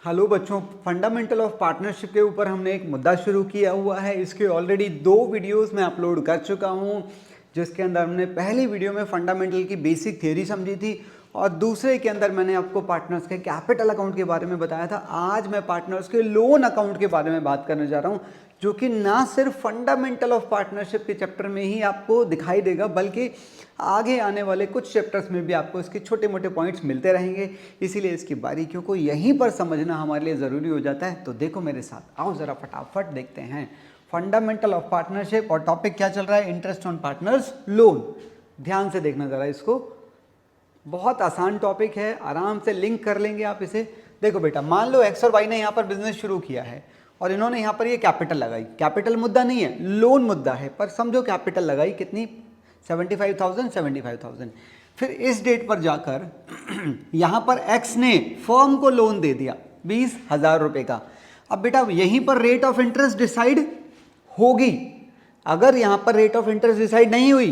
Hello बच्चों, fundamental of partnership के ऊपर हमने एक मुद्दा शुरू किया हुआ है। इसके ऑलरेडी 2 वीडियोस मैं अपलोड कर चुका हूं, जिसके अंदर हमने पहली वीडियो में फंडामेंटल की बेसिक थ्योरी समझी थी और दूसरे के अंदर मैंने आपको पार्टनर्स के कैपिटल अकाउंट के बारे में बताया था। आज मैं पार्टनर्स के लोन अकाउंट के बारे में बात करने जा रहा हूं, जो कि ना सिर्फ फंडामेंटल ऑफ पार्टनरशिप के चैप्टर में ही आपको दिखाई देगा, बल्कि आगे आने वाले कुछ चैप्टर्स में भी आपको इसके छोटे मोटे पॉइंट्स मिलते रहेंगे। इसीलिए इसकी बारीकियों को यहीं पर समझना हमारे लिए ज़रूरी हो जाता है। तो देखो मेरे साथ, आओ ज़रा फटाफट देखते हैं फंडामेंटल ऑफ पार्टनरशिप। और टॉपिक क्या चल रहा है? Interest on partners loan. ध्यान से देखना ज़रा इसको, बहुत आसान टॉपिक है, आराम से लिंक कर लेंगे आप इसे। देखो बेटा, मान लो एक्स और वाई ने यहाँ पर बिजनेस शुरू किया है और इन्होंने यहाँ पर ये कैपिटल लगाई। कैपिटल मुद्दा नहीं है, लोन मुद्दा है, पर समझो कैपिटल लगाई कितनी? 75,000। फिर इस डेट पर जाकर यहाँ पर एक्स ने फर्म को लोन दे दिया 20,000 रुपये का। अब बेटा यहीं पर रेट ऑफ इंटरेस्ट डिसाइड होगी। अगर यहाँ पर रेट ऑफ इंटरेस्ट डिसाइड नहीं हुई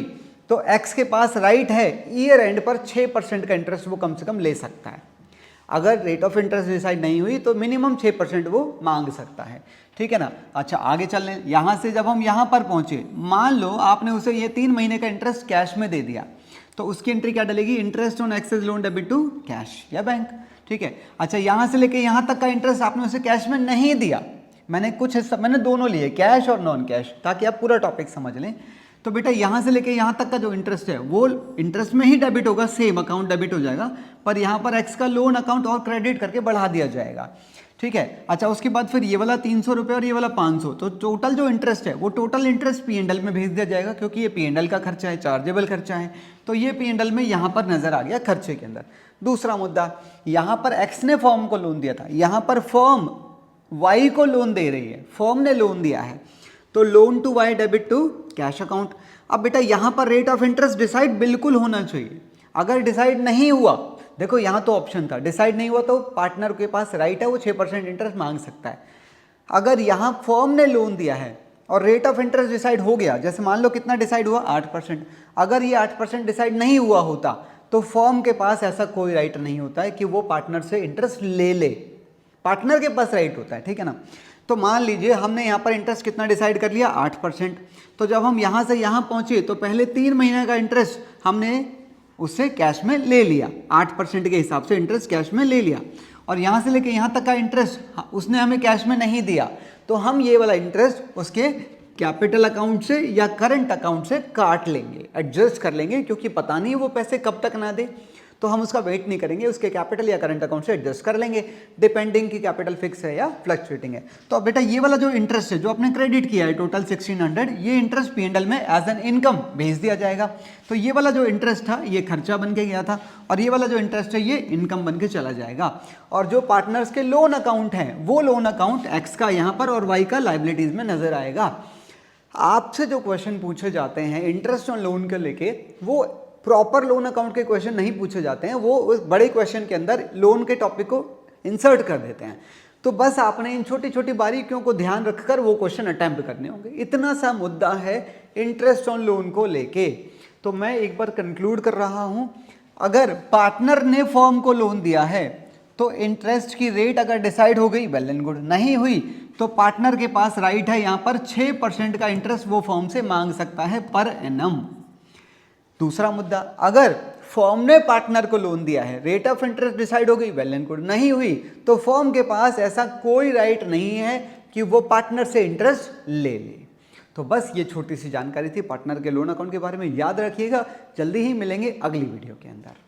तो एक्स के पास राइट है ईयर एंड पर 6% का इंटरेस्ट वो कम से कम ले सकता है। अगर रेट ऑफ इंटरेस्ट डिसाइड नहीं हुई तो मिनिमम 6% वो मांग सकता है, ठीक है ना। अच्छा, आगे चल रहे हैं। यहाँ से जब हम यहाँ पर पहुँचे, मान लो आपने उसे ये 3 महीने का इंटरेस्ट कैश में दे दिया, तो उसकी एंट्री क्या डलेगी? Interest on excess loan debit to cash या बैंक, ठीक है। अच्छा, यहाँ से लेके यहाँ तक का इंटरेस्ट आपने उसे कैश में नहीं दिया, मैंने कुछ हिस्सा, मैंने दोनों लिए, कैश और नॉन कैश, ताकि आप पूरा टॉपिक समझ लें। तो बेटा यहाँ से लेके यहाँ तक का जो इंटरेस्ट है वो इंटरेस्ट में ही डेबिट होगा, सेम अकाउंट डेबिट हो जाएगा, पर यहाँ पर एक्स का लोन अकाउंट और क्रेडिट करके बढ़ा दिया जाएगा, ठीक है। अच्छा, उसके बाद फिर ये वाला 300 रुपये और ये वाला 500, तो टोटल जो इंटरेस्ट है वो टोटल इंटरेस्ट P&L में भेज दिया जाएगा, क्योंकि ये P&L का खर्चा है, चार्जेबल खर्चा है, तो ये P&L में यहाँ पर नजर आ गया खर्चे के अंदर। दूसरा मुद्दा, यहाँ पर एक्स ने फर्म को लोन दिया था, यहाँ पर फर्म वाई को लोन दे रही है, फर्म ने लोन दिया है, तो loan to Y debit to cash account. अब बेटा यहाँ पर रेट ऑफ इंटरेस्ट डिसाइड बिल्कुल होना चाहिए। अगर डिसाइड नहीं हुआ, देखो यहाँ तो ऑप्शन था, डिसाइड नहीं हुआ तो पार्टनर के पास राइट है, वो 6% इंटरेस्ट मांग सकता है। अगर यहाँ फर्म ने लोन दिया है और रेट ऑफ इंटरेस्ट डिसाइड हो गया, जैसे मान लो कितना डिसाइड हुआ? 8%। अगर ये 8% डिसाइड नहीं हुआ होता तो फर्म के पास ऐसा कोई राइट नहीं होता है कि वो पार्टनर से इंटरेस्ट ले ले, पार्टनर के पास राइट होता है, ठीक है ना। तो मान लीजिए हमने यहाँ पर इंटरेस्ट कितना डिसाइड कर लिया? 8%। तो जब हम यहाँ से यहाँ पहुँचे तो पहले 3 महीने का इंटरेस्ट हमने उससे कैश में ले लिया, 8% के हिसाब से इंटरेस्ट कैश में ले लिया, और यहाँ से लेके यहाँ तक का इंटरेस्ट उसने हमें कैश में नहीं दिया, तो हम ये वाला इंटरेस्ट उसके कैपिटल अकाउंट से या करंट अकाउंट से काट लेंगे, एडजस्ट कर लेंगे, क्योंकि पता नहीं वो पैसे कब तक ना दे, तो हम उसका वेट नहीं करेंगे, उसके कैपिटल या करंट अकाउंट से एडजस्ट कर लेंगे, डिपेंडिंग की कैपिटल फिक्स है या फ्लक्चुएटिंग है। तो अब बेटा ये वाला जो इंटरेस्ट है जो आपने क्रेडिट किया है टोटल 1600, ये इंटरेस्ट P&L में एज एन इनकम भेज दिया जाएगा। तो ये वाला जो इंटरेस्ट था ये खर्चा बन के गया था, और ये वाला जो इंटरेस्ट है ये इनकम बन के चला जाएगा। और जो पार्टनर्स के लोन अकाउंट है वो लोन अकाउंट एक्स का यहाँ पर और वाई का लाइबिलिटीज में नजर आएगा। आपसे जो क्वेश्चन पूछे जाते हैं इंटरेस्ट ऑन लोन के लेके, वो प्रॉपर लोन अकाउंट के क्वेश्चन नहीं पूछे जाते हैं, वो उस बड़े क्वेश्चन के अंदर लोन के टॉपिक को इंसर्ट कर देते हैं। तो बस आपने इन छोटी छोटी बारीकियों को ध्यान रखकर वो क्वेश्चन अटेम्प्ट करने होंगे। इतना सा मुद्दा है इंटरेस्ट ऑन लोन को लेके। तो मैं एक बार कंक्लूड कर रहा हूं, अगर पार्टनर ने फर्म को लोन दिया है तो इंटरेस्ट की रेट अगर डिसाइड हो गई, वेल एंड गुड, नहीं हुई तो पार्टनर के पास राइट है यहाँ पर 6% का इंटरेस्ट वो फर्म से मांग सकता है पर एनम। दूसरा मुद्दा, अगर फर्म ने पार्टनर को लोन दिया है, रेट ऑफ इंटरेस्ट डिसाइड हो गई, वेल एंड गुड, नहीं हुई तो फर्म के पास ऐसा कोई राइट नहीं है कि वो पार्टनर से इंटरेस्ट ले ले। तो बस ये छोटी सी जानकारी थी पार्टनर के लोन अकाउंट के बारे में, याद रखिएगा। जल्दी ही मिलेंगे अगली वीडियो के अंदर।